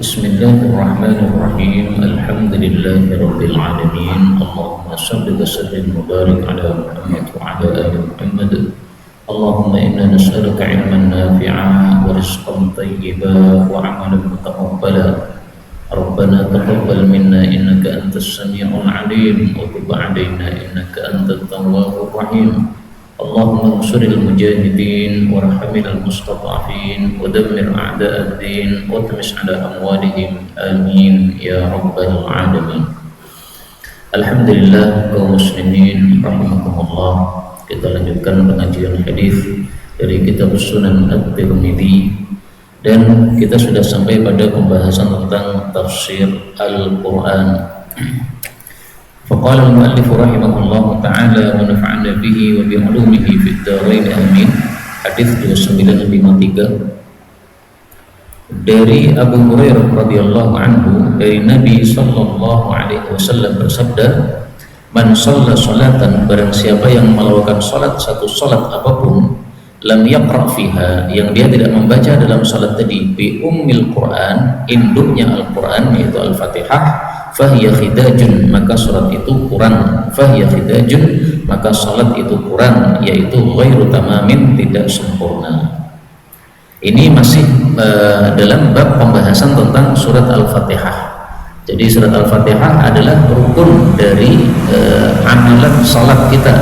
Bismillahirrahmanirrahim. Alhamdulillahirabbil alamin. Allahumma shalli wa sallim wa barik ala Muhammad wa ala ali Muhammad. Allahumma inna nas'aluka 'ilman nafi'an wa rizqan thayyiban wa 'amalan mutaqabbala. Rabbana taqabbal minna innaka antas samiul 'alim wa tub 'alaina innaka antat tawwabur rahim. Allahumma ansuril mujahidin warhamil mustad'afin wa dammir a'da'ad-din wa tamis 'ala amwalihim amin ya rabbal alamin. Alhamdulillah kaum muslimin rahimakumullah. Kita lanjutkan pengajian hadis dari kitab Sunan At-Tirmidzi dan kita sudah sampai pada pembahasan tentang tafsir Al-Qur'an. فقال المؤلف رحمه الله تعالى ونفعنا به وبعلومه في الدارين آمين. Hadis 2953 dari Abu Hurairah radhiyallahu anhu dari Nabi sallallahu alaihi wasallam bersabda, man shalla sholatan, barang siapa yang melakukan satu salat apapun, lam yaqra fiha, yang dia tidak membaca dalam salat tadi, bi ummil Quran, induknya Al-Quran yaitu Al-Fatihah, fahiya khidajun, maka salat itu kurang. Fahiya khidajun, maka salat itu kurang, yaitu ghairu tamamin, tidak sempurna. Ini masih dalam bab pembahasan tentang surat Al-Fatihah. Jadi surat Al-Fatihah adalah rukun dari amalan salat kita.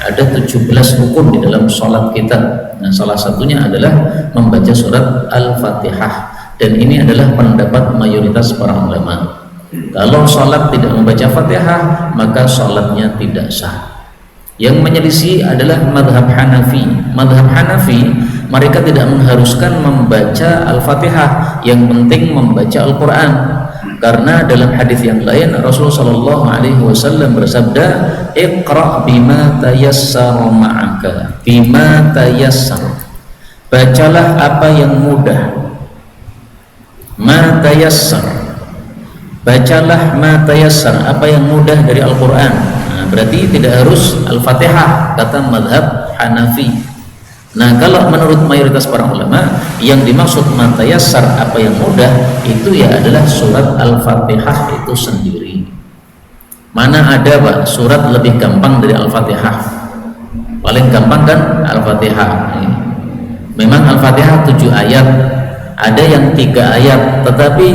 Ada 17 rukun di dalam salat kita. Nah, salah satunya adalah membaca surat Al-Fatihah, dan ini adalah pendapat mayoritas para ulama. Kalau sholat tidak membaca Fatihah, maka sholatnya tidak sah. Yang menyelisih adalah madhab Hanafi. Madhab Hanafi, mereka tidak mengharuskan membaca Al-Fatihah, yang penting membaca Al-Quran. Karena dalam hadis yang lain Rasulullah SAW bersabda, Iqra' bima tayassara ma'aka. Bima tayassara, bacalah apa yang mudah. Ma tayassara, bacalah ma tayassar, apa yang mudah dari Al-Quran. Nah, berarti tidak harus Al-Fatihah, kata madhab Hanafi. Nah, kalau menurut mayoritas para ulama, yang dimaksud ma tayassar, apa yang mudah, itu ya adalah surat Al-Fatihah itu sendiri. Mana ada Pak surat lebih gampang dari Al-Fatihah? Paling gampang kan Al-Fatihah. Memang Al-Fatihah 7 ayat, ada yang 3 ayat, tetapi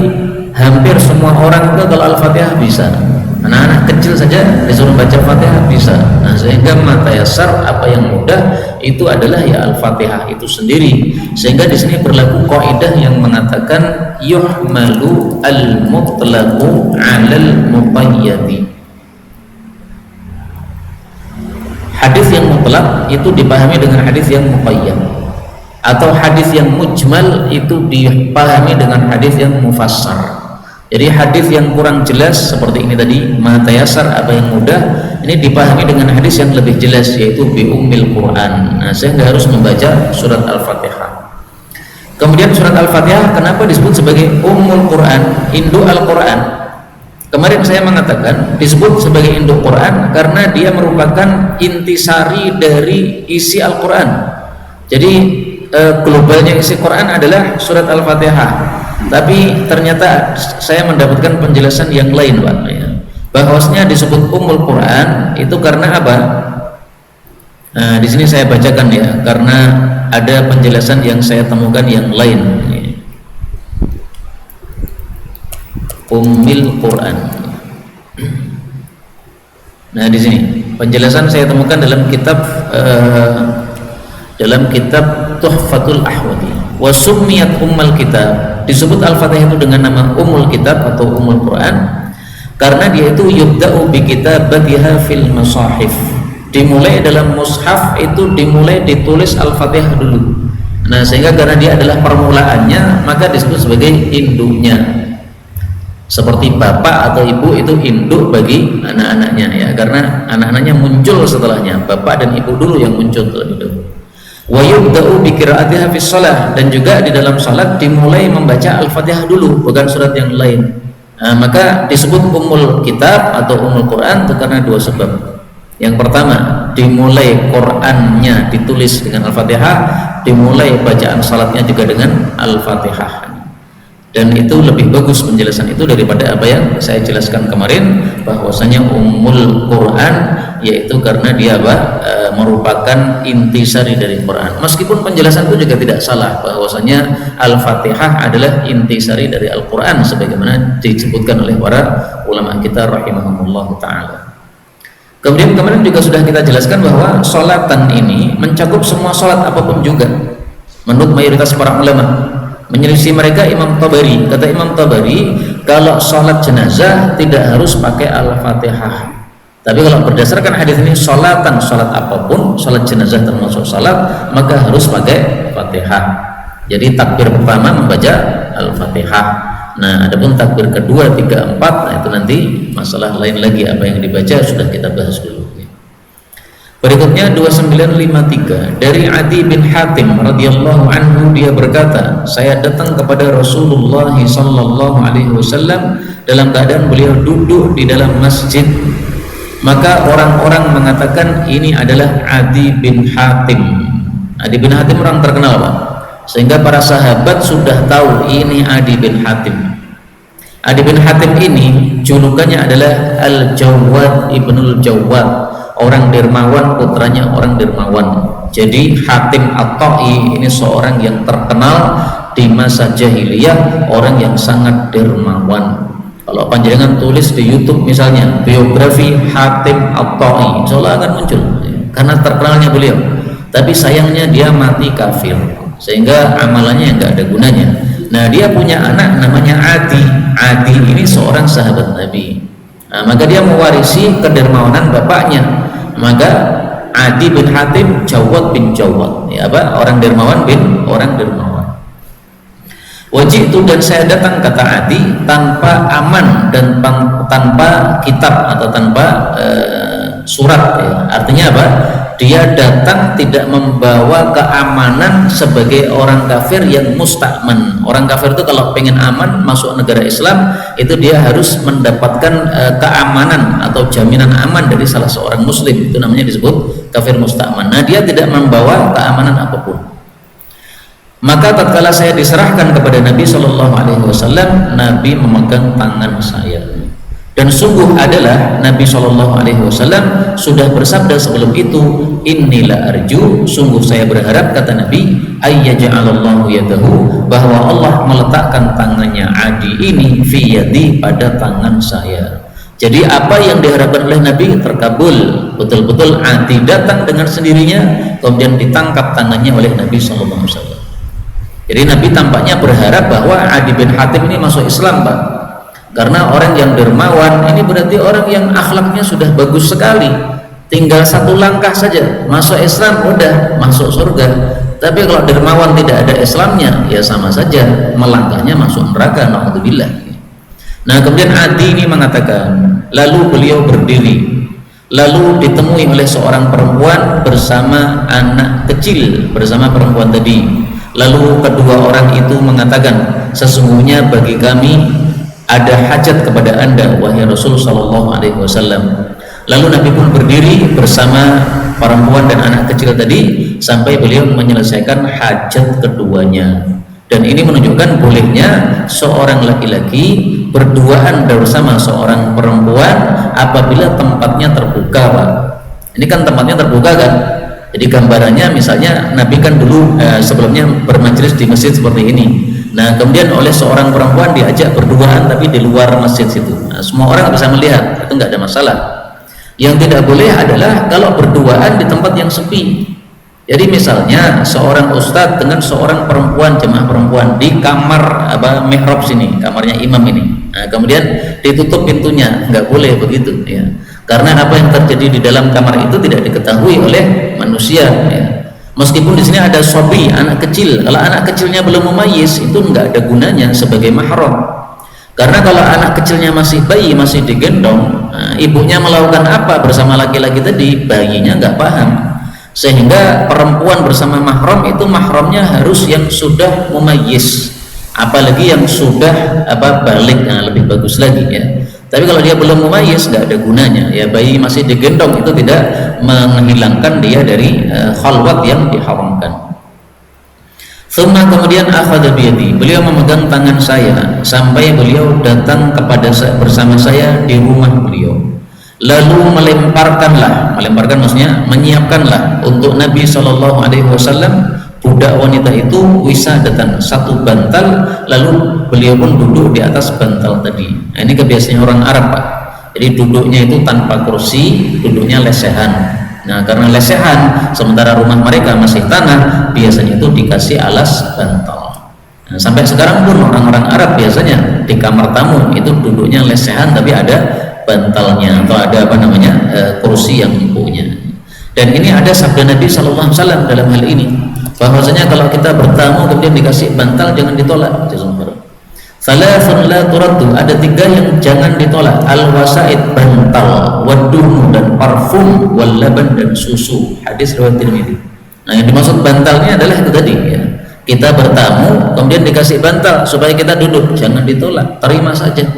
hampir semua orang itu kalau Al-Fatihah bisa. Anak-anak kecil saja disuruh baca Fatihah bisa. Nah, sehingga matayasar, apa yang mudah, itu adalah ya Al-Fatihah itu sendiri. Sehingga di sini berlaku kaidah yang mengatakan yuhmalu al-mutlaqu 'alal muqayyadi. Hadis yang mutlak itu dipahami dengan hadis yang muqayyad, atau hadis yang mujmal itu dipahami dengan hadis yang mufassar. Jadi hadis yang kurang jelas seperti ini tadi, ma tayassar, apa yang mudah, ini dipahami dengan hadis yang lebih jelas, yaitu bi ummil Quran. Nah, saya nggak harus membaca surat Al-Fatihah. Kemudian surat Al-Fatihah kenapa disebut sebagai ummul Quran, induk Al-Quran? Kemarin saya mengatakan disebut sebagai induk Quran karena dia merupakan intisari dari isi Al-Quran. Jadi globalnya isi Quran adalah surat Al-Fatihah. Tapi ternyata saya mendapatkan penjelasan yang lain, Pak, ya, bahwasanya disebut Ummul Quran itu karena apa? Nah, di sini saya bacakan ya, karena ada penjelasan yang saya temukan yang lain. Ummil Quran. Nah, di sini penjelasan saya temukan dalam kitab Tuhfatul Ahwadi. Wa summiyat ummul kitab, disebut Al-Fatihah itu dengan nama Ummul Kitab atau Ummul Quran karena dia itu yubda'u bi kitabatiha fil masahif, dimulai dalam mushaf itu dimulai ditulis Al-Fatihah dulu. Nah, sehingga karena dia adalah permulaannya, maka disebut sebagai induknya. Seperti bapak atau ibu itu induk bagi anak-anaknya, ya, karena anak-anaknya muncul setelahnya. Bapak dan ibu dulu yang muncul terlebih dahulu. Wa yubda'u bi qira'atiha fi shalah, dan juga di dalam salat dimulai membaca Al-Fatihah dulu, bukan surat yang lain. Nah, maka disebut Ummul Kitab atau Ummul Quran itu karena 2 sebab. Yang pertama, dimulai Qur'annya ditulis dengan Al-Fatihah, dimulai bacaan salatnya juga dengan Al-Fatihah. Dan itu lebih bagus penjelasan itu daripada apa yang saya jelaskan kemarin, bahwasanya Ummul Quran yaitu karena dia merupakan intisari dari Quran. Meskipun penjelasan itu juga tidak salah, bahwasanya Al-Fatihah adalah intisari dari Al-Quran sebagaimana disebutkan oleh para ulama kita rahimahumullah ta'ala. Kemudian kemarin juga sudah kita jelaskan bahwa sholatan ini mencakup semua sholat apapun juga menurut mayoritas para ulama. Menyelisih mereka Imam Tabari. Kata Imam Tabari, kalau sholat jenazah tidak harus pakai Al-Fatihah. Tapi kalau berdasarkan hadis ini, sholatan, sholat apapun, sholat jenazah termasuk sholat, maka harus pakai Fatihah. Jadi takbir pertama membaca Al-Fatihah. Nah, adapun takbir kedua, 3, 4, nah itu nanti masalah lain lagi, apa yang dibaca sudah kita bahas dulu. Berikutnya 2953 dari Adi bin Hatim radhiyallahu anhu, dia berkata, saya datang kepada Rasulullah sallallahu alaihi wasallam dalam keadaan beliau duduk di dalam masjid. Maka orang-orang mengatakan ini adalah Adi bin Hatim. Adi bin Hatim orang terkenal, Pak. Sehingga para sahabat sudah tahu ini Adi bin Hatim. Adi bin Hatim ini julukannya adalah Al-Jawad ibnul Jawad, orang dermawan, putranya orang dermawan. Jadi Hatim At-Ta'i ini seorang yang terkenal di masa jahiliyah, orang yang sangat dermawan. Kalau panjenengan tulis di YouTube misalnya biografi Hatim At-Ta'i, insyaallah akan muncul karena terkenalnya beliau. Tapi sayangnya dia mati kafir, sehingga amalannya nggak ada gunanya. Nah, dia punya anak namanya Adi. Adi ini seorang sahabat Nabi. Nah, maka dia mewarisi kedermawanan bapaknya. Maka Adi bin Hatim Jawad bin Jawad, ya apa, orang dermawan bin orang dermawan. Wajib itu, dan saya datang, kata Adi, tanpa aman dan tanpa kitab atau tanpa surat, ya. Artinya apa? Dia datang tidak membawa keamanan sebagai orang kafir yang musta'man. Orang kafir itu kalau pengen aman masuk negara Islam, itu dia harus mendapatkan keamanan atau jaminan aman dari salah seorang muslim. Itu namanya disebut kafir musta'man. Nah, dia tidak membawa keamanan apapun. Maka tatkala saya diserahkan kepada Nabi Shallallahu Alaihi Wasallam, Nabi memegang tangan saya. Dan sungguh adalah Nabi Shallallahu Alaihi Wasallam sudah bersabda sebelum itu, inilah arju, sungguh saya berharap, kata Nabi, ayyaja'alallahu yadahu, bahwa Allah meletakkan tangannya Adi ini fi yadi, pada tangan saya. Jadi apa yang diharapkan oleh Nabi terkabul, betul-betul Adi datang dengan sendirinya, kemudian ditangkap tangannya oleh Nabi Shallallahu Alaihi Wasallam. Jadi Nabi tampaknya berharap bahwa Adi bin Hatim ini masuk Islam, Pak. Karena orang yang dermawan ini berarti orang yang akhlaknya sudah bagus sekali, tinggal satu langkah saja masuk Islam, udah masuk surga. Tapi kalau dermawan tidak ada Islamnya, ya sama saja melangkahnya masuk neraka, naudzubillah. Nah, kemudian Adi ini mengatakan, lalu beliau berdiri, lalu ditemui oleh seorang perempuan bersama anak kecil, bersama perempuan tadi. Lalu kedua orang itu mengatakan, sesungguhnya bagi kami ada hajat kepada Anda, wahai Rasul Sallallahu Alaihi Wasallam. Lalu Nabi pun berdiri bersama perempuan dan anak kecil tadi sampai beliau menyelesaikan hajat keduanya. Dan ini menunjukkan bolehnya seorang laki-laki berduaan bersama seorang perempuan apabila tempatnya terbuka, Pak. Ini kan tempatnya terbuka kan? Jadi gambarannya misalnya Nabi kan dulu sebelumnya bermajelis di masjid seperti ini. Nah, kemudian oleh seorang perempuan diajak berduaan tapi di luar masjid situ. Nah, semua orang bisa melihat, itu nggak ada masalah. Yang tidak boleh adalah kalau berduaan di tempat yang sepi. Jadi misalnya seorang ustadz dengan seorang perempuan, jemaah perempuan di kamar mihrab sini, kamarnya imam ini. Nah, kemudian ditutup pintunya, nggak boleh begitu, ya. Karena apa yang terjadi di dalam kamar itu tidak diketahui oleh manusia, ya. Meskipun di sini ada sobi, anak kecil, kalau anak kecilnya belum mumayyiz itu nggak ada gunanya sebagai mahram. Karena kalau anak kecilnya masih bayi, masih digendong, nah, ibunya melakukan apa bersama laki-laki tadi, bayinya nggak paham. Sehingga perempuan bersama mahram itu mahramnya harus yang sudah mumayyiz, apalagi yang sudah balik, nah, lebih bagus lagi, ya. Tapi kalau dia belum mumayyiz nggak ada gunanya, ya. Bayi masih digendong itu tidak menghilangkan dia dari khalwat yang diharamkan. Kemudian akhadha biyadi, beliau memegang tangan saya sampai beliau datang kepada bersama saya di rumah beliau. Lalu melemparkan maksudnya menyiapkanlah untuk Nabi SAW budak wanita itu wisadatan, satu bantal, lalu beliau pun duduk di atas bantal tadi. Nah, ini kebiasaan orang Arab, Pak. Jadi duduknya itu tanpa kursi, duduknya lesehan. Nah, karena lesehan, sementara rumah mereka masih tanah, biasanya itu dikasih alas bantal. Nah, sampai sekarang pun orang-orang Arab biasanya di kamar tamu itu duduknya lesehan, tapi ada bantalnya atau ada kursi yang empuknya. Dan ini ada sabda Nabi SAW dalam hal ini, bahwasanya kalau kita bertamu kemudian dikasih bantal, jangan ditolak. Salasun la turaddu, ada 3 yang jangan ditolak: al-wasaid, bantal, wadumu, dan parfum, wal laban, dan susu. Hadis riwayat Tirmidzi. Nah, yang dimaksud bantalnya adalah itu tadi ya. Kita bertamu kemudian dikasih bantal supaya kita duduk, jangan ditolak, terima saja.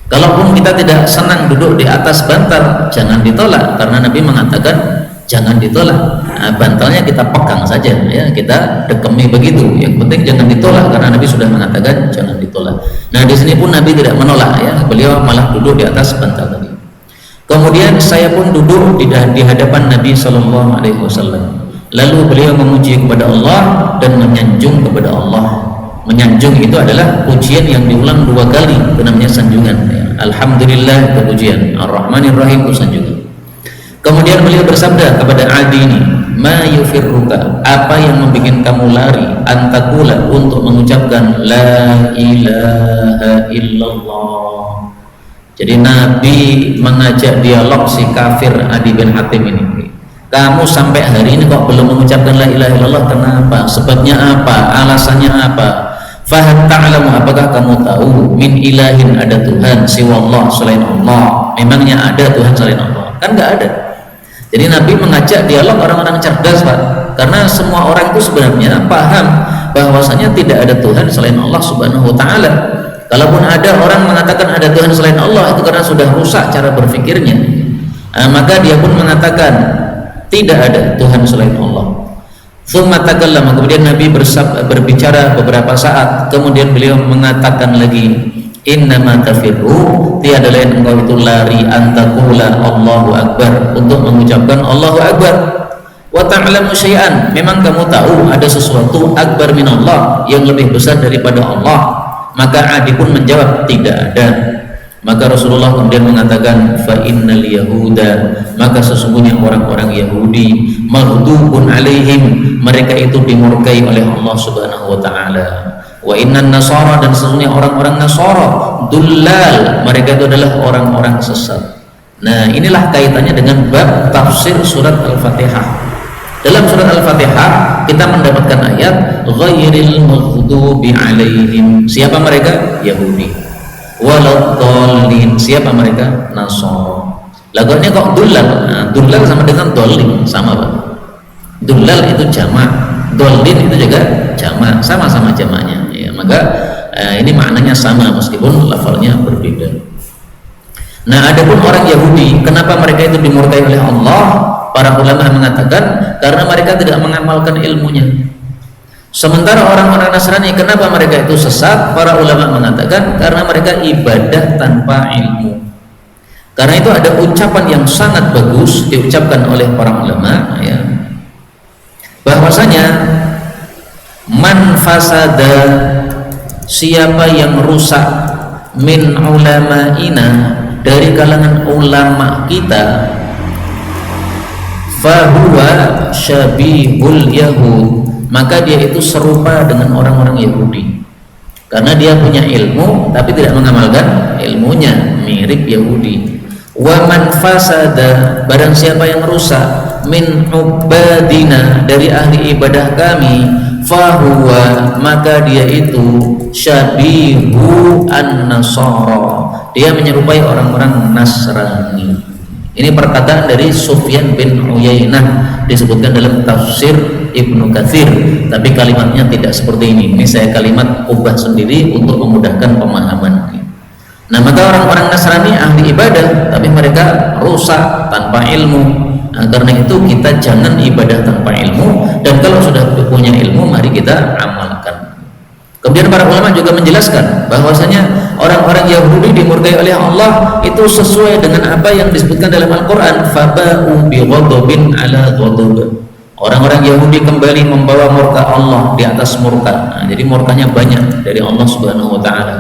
Kalaupun kita tidak senang duduk di atas bantal, jangan ditolak, karena Nabi mengatakan jangan ditolak. Nah, bantalnya kita pegang saja ya, kita dekemi begitu. Yang penting jangan ditolak, karena Nabi sudah mengatakan jangan ditolak. Nah, di sini pun Nabi tidak menolak ya, beliau malah duduk di atas bantal tadi. Kemudian saya pun duduk di hadapan Nabi SAW. Lalu beliau memuji kepada Allah dan menyanjung kepada Allah. Menyanjung itu adalah pujian yang diulang 2 kali, itu namanya sanjungan ya. Alhamdulillah itu pujian, Ar-Rahmanir Rahim itu sanjungan. Kemudian beliau bersabda kepada Adi ini, ma yufirruka, apa yang membuat kamu lari, antakula, untuk mengucapkan la ilaha illallah. Jadi Nabi mengajak dialog si kafir Adi bin Hatim ini. Kamu sampai hari ini kok belum mengucapkan la ilaha illallah, kenapa? Sebabnya apa? Alasannya apa? Faham ta'lamu, apakah kamu tahu, min ilahin, ada Tuhan siwallah, selain Allah? Memangnya ada Tuhan selain Allah? Kan nggak ada. Jadi Nabi mengajak dialog orang-orang cerdas, Pak, karena semua orang itu sebenarnya paham bahwasanya tidak ada Tuhan selain Allah Subhanahu wa Ta'ala. Kalaupun ada orang mengatakan ada Tuhan selain Allah, itu karena sudah rusak cara berpikirnya. Maka dia pun mengatakan tidak ada Tuhan selain Allah. Tsumma takallama, kemudian Nabi berbicara beberapa saat, kemudian beliau mengatakan lagi, innama tafirru, tiada lain engkau itu lari, antakula Allahu Akbar, untuk mengucapkan Allahu Akbar. Wa ta'lamu syai'an, memang kamu tahu ada sesuatu akbar minallah, yang lebih besar daripada Allah. Maka Adi pun menjawab tidak ada. Maka Rasulullah kemudian mengatakan, fa innal yahuda, maka sesungguhnya orang-orang Yahudi, maghdubun alaihim, mereka itu dimurkai oleh Allah Subhanahu wa Ta'ala. Wa innan nasara, dan sesungguhnya orang-orang Nasara, dullal, mereka itu adalah orang-orang sesat. Nah, inilah kaitannya dengan bab tafsir surat Al-Fatihah. Dalam surat Al-Fatihah kita mendapatkan ayat ghairil maghdubi alaihim, siapa mereka? Yahudi. Waladhdallin, siapa mereka? Nasara. Lagunya kok dullal? Nah, dullal sama dengan dolin, sama, Pak. Dullal itu jamak, dolin itu juga jamak, sama-sama jamaknya ya. Maka ini maknanya sama meskipun lafalnya berbeda. Nah, adapun orang Yahudi, kenapa mereka itu dimurkai oleh Allah? Para ulama mengatakan karena mereka tidak mengamalkan ilmunya. Sementara orang-orang Nasrani, kenapa mereka itu sesat? Para ulama mengatakan karena mereka ibadah tanpa ilmu. Karena itu ada ucapan yang sangat bagus diucapkan oleh para ulama ya, bahwasanya man fasada, siapa yang rusak, min ulama'ina, dari kalangan ulama kita, fahuwa syabihul yahud, maka dia itu serupa dengan orang-orang Yahudi, karena dia punya ilmu tapi tidak mengamalkan ilmunya, mirip Yahudi. Wa man fasada, barang siapa yang rusak, min ubadina, dari ahli ibadah kami, fahuwa, maka dia itu syabihu an-nasara, dia menyerupai orang-orang Nasrani. Ini perkataan dari Sufyan bin Uyainah, disebutkan dalam tafsir Ibnu Katsir, tapi kalimatnya tidak seperti ini. Ini saya kalimat ubah sendiri untuk memudahkan pemahaman. Nah, maka orang-orang Nasrani ahli ibadah tapi mereka rusak tanpa ilmu. Karena itu kita jangan ibadah tanpa ilmu, dan kalau sudah punya ilmu mari kita amalkan. Kemudian para ulama juga menjelaskan bahwasanya orang-orang Yahudi dimurkai oleh Allah itu sesuai dengan apa yang disebutkan dalam Al-Quran, faba'u bi ghadabin ala ghadab. Orang-orang Yahudi kembali membawa murka Allah di atas murka. Nah, jadi murkanya banyak dari Allah Subhanahu wa taala.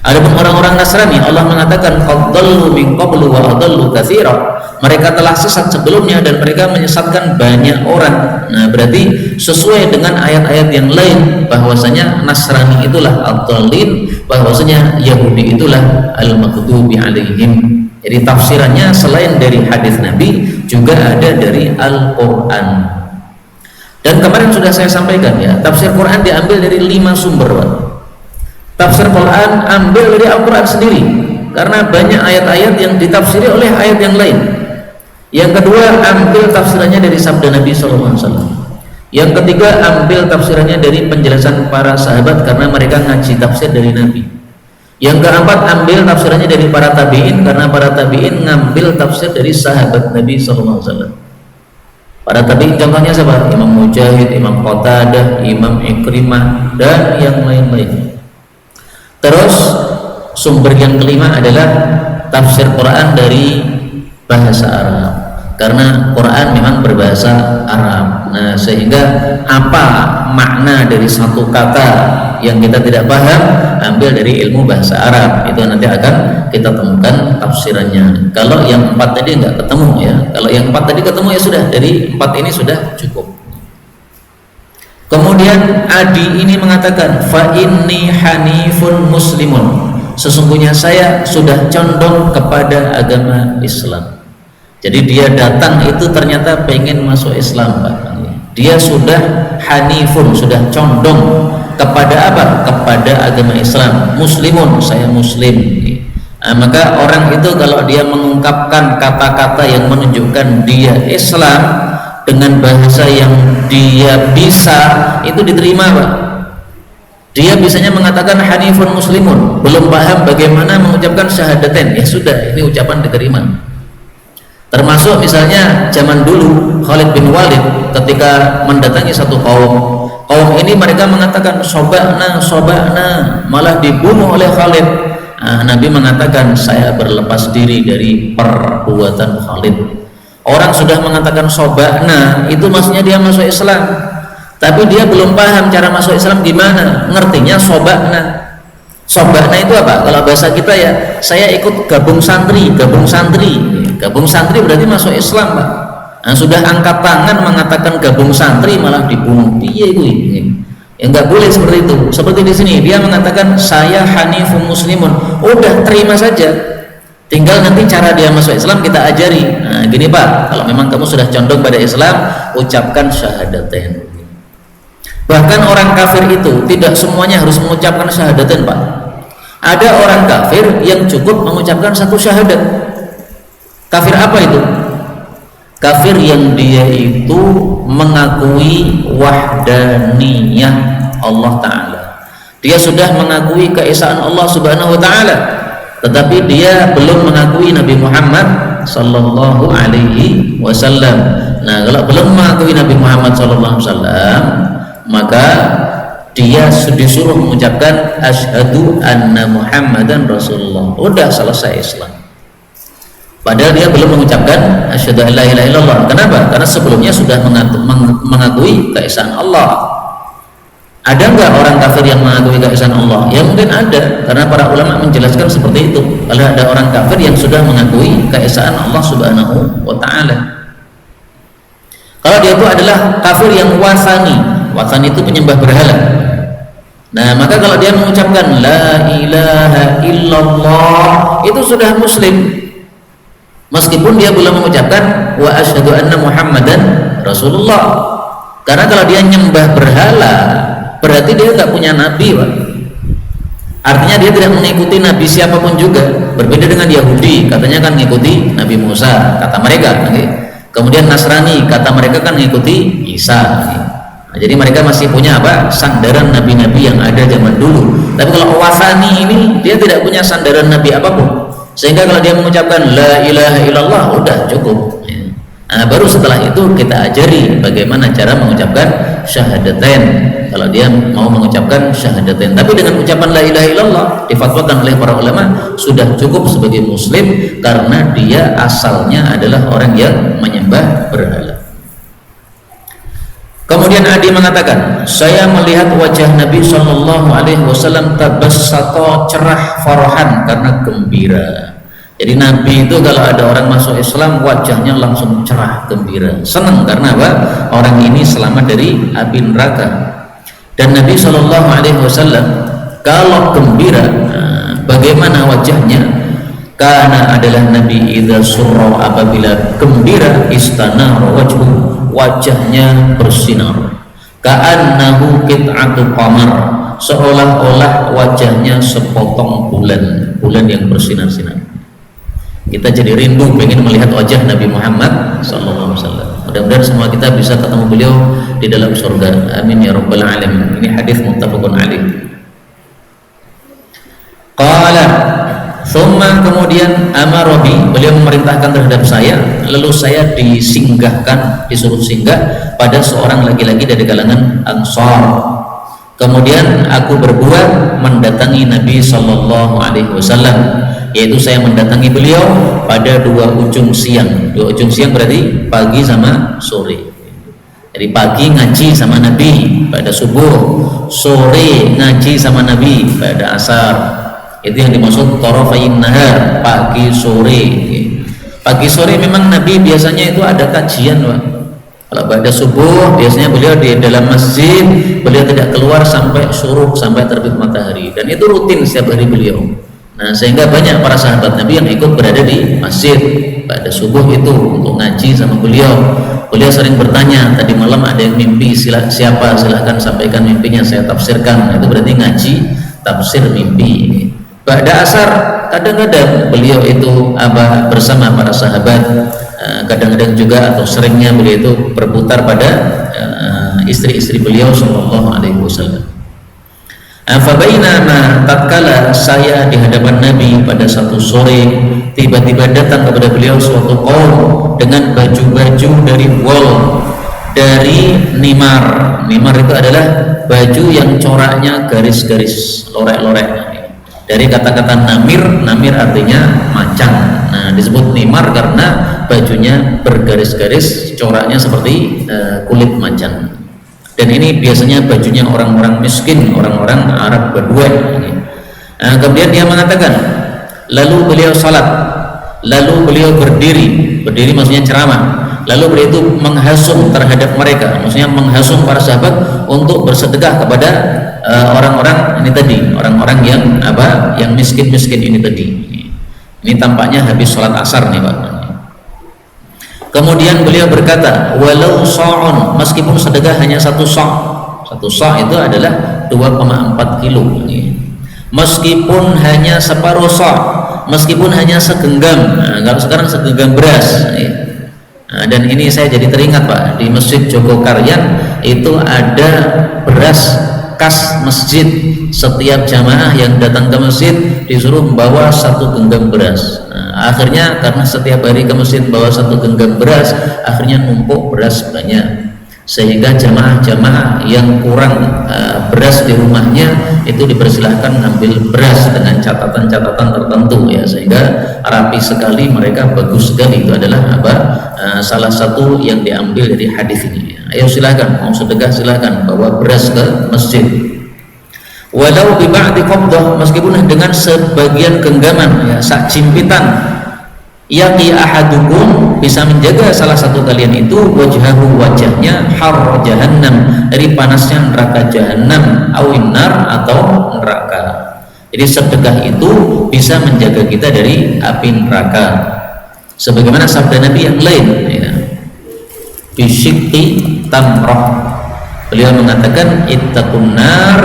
Adapun orang-orang Nasrani, Allah mengatakan qad dallu min qablu wa adallu katsira. Mereka telah sesat sebelumnya dan mereka menyesatkan banyak orang. Nah, berarti sesuai dengan ayat-ayat yang lain bahwasanya Nasrani itulah ad-dallin, bahwasanya Yahudi itulah al-maghdubi alaihim. Jadi tafsirannya selain dari hadis Nabi juga ada dari Al-Qur'an. Dan kemarin sudah saya sampaikan ya, tafsir Quran diambil dari 5 sumber, Pak. Tafsir Quran ambil dari Al-Quran sendiri, karena banyak ayat-ayat yang ditafsiri oleh ayat yang lain. Yang kedua, ambil tafsirannya dari sabda Nabi SAW. Yang ketiga, ambil tafsirannya dari penjelasan para sahabat, karena mereka ngaji tafsir dari Nabi. Yang keempat, ambil tafsirannya dari para tabi'in, karena para tabi'in ngambil tafsir dari sahabat Nabi SAW. Para tabi'in contohnya siapa? Imam Mujahid, Imam Qatadah, Imam Ikrimah, dan yang lain-lain. Terus sumber yang kelima adalah tafsir Quran dari bahasa Arab, karena Quran memang berbahasa Arab. Nah, sehingga apa makna dari satu kata yang kita tidak paham, ambil dari ilmu bahasa Arab, itu nanti akan kita temukan tafsirannya. Kalau yang 4 tadi nggak ketemu ya, kalau yang 4 tadi ketemu ya sudah, dari 4 ini sudah cukup. Kemudian Adi ini mengatakan, fa inni hanifun muslimun, sesungguhnya saya sudah condong kepada agama Islam. Jadi dia datang itu ternyata pengen masuk Islam, Pak. Dia sudah hanifun, sudah condong kepada apa? Kepada agama Islam. Muslimun, saya muslim. Nah, maka orang itu kalau dia mengungkapkan kata-kata yang menunjukkan dia Islam dengan bahasa yang dia bisa, itu diterima, Pak. Dia bisanya mengatakan hanifun muslimun, belum paham bagaimana mengucapkan syahadatain, ya sudah, ini ucapan diterima. Termasuk misalnya zaman dulu Khalid bin Walid ketika mendatangi satu kaum ini mereka mengatakan sobakna, malah dibunuh oleh Khalid. Nah, Nabi mengatakan saya berlepas diri dari perbuatan Khalid. Orang sudah mengatakan sobakna, itu maksudnya dia masuk Islam, tapi dia belum paham cara masuk Islam gimana, ngertinya sobakna. Sobakna itu apa? Kalau bahasa kita ya, saya ikut gabung santri berarti masuk Islam, Pak. Nah, sudah angkat tangan mengatakan gabung santri malah dibunuh. Iya itu. Ya nggak boleh seperti itu. Seperti di sini dia mengatakan saya hanifun muslimun. Udah terima saja. Tinggal nanti cara dia masuk Islam kita ajari. Nah, gini, Pak, kalau memang kamu sudah condong pada Islam, ucapkan syahadatain. Bahkan orang kafir itu tidak semuanya harus mengucapkan syahadatain, Pak. Ada orang kafir yang cukup mengucapkan satu syahadat. Kafir apa itu? Kafir yang dia itu mengakui wahdaniyah Allah Ta'ala. Dia sudah mengakui keesaan Allah Subhanahu wa Ta'ala, tetapi dia belum mengakui Nabi Muhammad Sallallahu Alaihi Wasallam. Nah, kalau belum mengakui Nabi Muhammad Sallallahu Alaihi Wasallam, maka dia disuruh mengucapkan asyhadu anna Muhammadan Rasulullah. Udah selesai Islam. Padahal dia belum mengucapkan asyhadu an la ilaha illallah. Kenapa? Karena sebelumnya sudah mengakui keesaan Allah. Ada nggak orang kafir yang mengakui keesaan Allah? Ya mungkin ada, karena para ulama menjelaskan seperti itu. Kalau ada orang kafir yang sudah mengakui keesaan Allah Subhanahu wa Ta'ala. Kalau dia itu adalah kafir yang wasani. Wasani itu penyembah berhala. Nah, maka kalau dia mengucapkan la ilaha illallah, itu sudah muslim, meskipun dia belum mengucapkan wa asyhadu anna Muhammadan Rasulullah. Karena kalau dia nyembah berhala, berarti dia nggak punya nabi, Pak. Artinya dia tidak mengikuti nabi siapapun juga. Berbeda dengan Yahudi, katanya kan mengikuti Nabi Musa, kata mereka. Kemudian Nasrani, kata mereka kan mengikuti Isa. Nah, jadi mereka masih punya apa? Sandaran nabi-nabi yang ada zaman dulu. Tapi kalau wasani ini dia tidak punya sandaran nabi apapun. Sehingga kalau dia mengucapkan la ilaha illallah, udah cukup. Baru setelah itu kita ajari bagaimana cara mengucapkan syahadatain kalau dia mau mengucapkan syahadatain. Tapi dengan ucapan la ilaha illallah difatwakan oleh para ulama sudah cukup sebagai muslim karena dia asalnya adalah orang yang menyembah berhala. Kemudian Adi mengatakan, saya melihat wajah Nabi Shallallahu Alaihi Wasallam tabassata, cerah, farahan, karena gembira. Jadi Nabi itu kalau ada orang masuk Islam wajahnya langsung cerah, gembira, senang karena apa? Orang ini selamat dari api neraka. Dan Nabi Shallallahu Alaihi Wasallam kalau gembira, bagaimana wajahnya? Karena adalah Nabi idza surra, apabila gembira, istana wajhu, wajahnya bersinar, ka'annahu qit'atu qamar, seolah-olah wajahnya sepotong bulan yang bersinar-sinar. Kita jadi rindu pengen melihat wajah Nabi Muhammad SAW. Mudah-mudahan semua kita bisa ketemu beliau di dalam surga, amin ya rabbal alamin. Ini hadis muttafaqun alaih. Qala thumma, kemudian amarobi, beliau memerintahkan terhadap saya, lalu saya disuruh singgah pada seorang laki-laki dari kalangan Ansar. Kemudian aku berbuat mendatangi Nabi Sallallahu Alaihi Wasallam, yaitu saya mendatangi beliau pada dua ujung siang. Dua ujung siang berarti pagi sama sore. Jadi pagi ngaji sama Nabi pada subuh, sore ngaji sama Nabi pada asar. Itu yang dimaksud tarafain nahar, pagi sore. Pagi sore memang Nabi biasanya itu ada kajian, Pak. Kalau pada subuh biasanya beliau di dalam masjid, beliau tidak keluar sampai syuruk, sampai terbit matahari, dan itu rutin setiap hari beliau. Nah, sehingga banyak para sahabat Nabi yang ikut berada di masjid pada subuh itu untuk ngaji sama beliau. Beliau sering bertanya, tadi malam ada yang mimpi, siapa, silahkan sampaikan mimpinya, saya tafsirkan. Itu berarti ngaji tafsir mimpi. Pada asar kadang-kadang beliau itu bersama para sahabat, kadang-kadang juga atau seringnya beliau itu berputar pada istri-istri beliau Sallallahu Alaihi Wasallam. Fabainama, tatkala saya di hadapan Nabi pada satu sore, tiba-tiba datang kepada beliau suatu kaum dengan baju-baju dari wol, dari nimar. Nimar itu adalah baju yang coraknya garis-garis, lorek-lorek. Dari kata-kata namir, namir artinya macan. Nah, disebut nimar karena bajunya bergaris-garis, coraknya seperti kulit macan. Dan ini biasanya bajunya orang-orang miskin, orang-orang Arab Badui. Kemudian dia mengatakan, lalu beliau salat, lalu beliau berdiri maksudnya ceramah, lalu beliau itu menghasung terhadap mereka, maksudnya menghasung para sahabat untuk bersedekah kepada orang-orang ini tadi, orang-orang yang miskin-miskin ini tadi. Ini tampaknya habis sholat asar nih, Pak. Kemudian beliau berkata, walau sa'un, meskipun sedekah hanya satu sa'. Satu sa' itu adalah 2,4 kilo. Meskipun hanya separuh sa', meskipun hanya segenggam. Nah, kalau sekarang segenggam beras. Nah, dan ini saya jadi teringat, Pak, di Masjid Jogokaryan itu ada beras kas masjid. Setiap jamaah yang datang ke masjid disuruh membawa satu genggam beras. Nah, akhirnya karena setiap hari ke masjid bawa satu genggam beras, akhirnya numpuk beras banyak, sehingga jamaah-jamaah yang kurang beras di rumahnya itu dipersilahkan ngambil beras dengan catatan-catatan tertentu, ya, sehingga rapi sekali mereka, bagus sekali. Itu adalah salah satu yang diambil dari hadis ini. Ayo silahkan, mau sedekah silahkan bawa beras ke masjid. Walau bi ba'di qabdah, meskipun dengan sebagian genggaman, ya, sak jimpitan. Yaqi ahadukum, bisa menjaga salah satu kalian itu wajhahu, wajahnya, har jahannam, dari panasnya neraka jahannam, awin nar, atau neraka. Jadi sedekah itu bisa menjaga kita dari api neraka. Sebagaimana sabda Nabi yang lain, ya, bisyikti tamrah, beliau mengatakan ittaqun nar,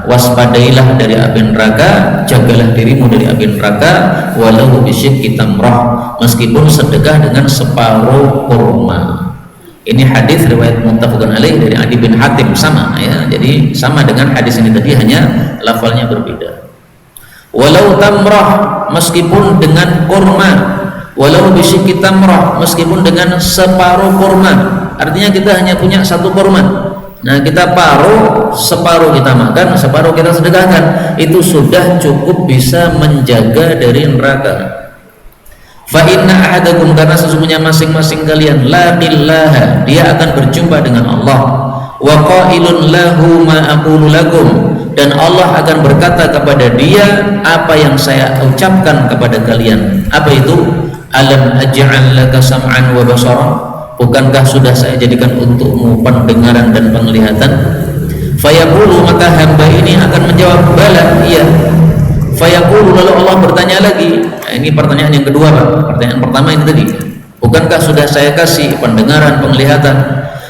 waspadailah dari api neraka, jagalah dirimu dari api neraka, walau bisyikti tamrah, meskipun sedekah dengan separuh kurma. Ini hadis riwayat muttafaqun alaih dari Adi bin Hatim, sama, ya, jadi sama dengan hadis ini tadi, hanya lafalnya berbeda. Walau tamrah, meskipun dengan kurma, walau bisyikki tamrah, meskipun dengan separuh kurma. Artinya kita hanya punya satu kurma, nah kita separuh kita makan, separuh kita sedekahkan, itu sudah cukup bisa menjaga dari neraka. Fa inna ahadakum, karena sesungguhnya masing-masing kalian, laqillaha, dia akan berjumpa dengan Allah, wa qailun lahu ma aqulu lakum, dan Allah akan berkata kepada dia apa yang saya ucapkan kepada kalian. Apa itu? Alam aj'al laka sam'an wa basara, bukankah sudah saya jadikan untukmu pendengaran dan penglihatan? Fayaqulu, maka hamba ini akan menjawab, bala, iya. Fayaqulu, lalu Allah bertanya lagi. Nah, ini pertanyaan yang kedua, Pak. Pertanyaan pertama ini tadi, bukankah sudah saya kasih pendengaran, penglihatan?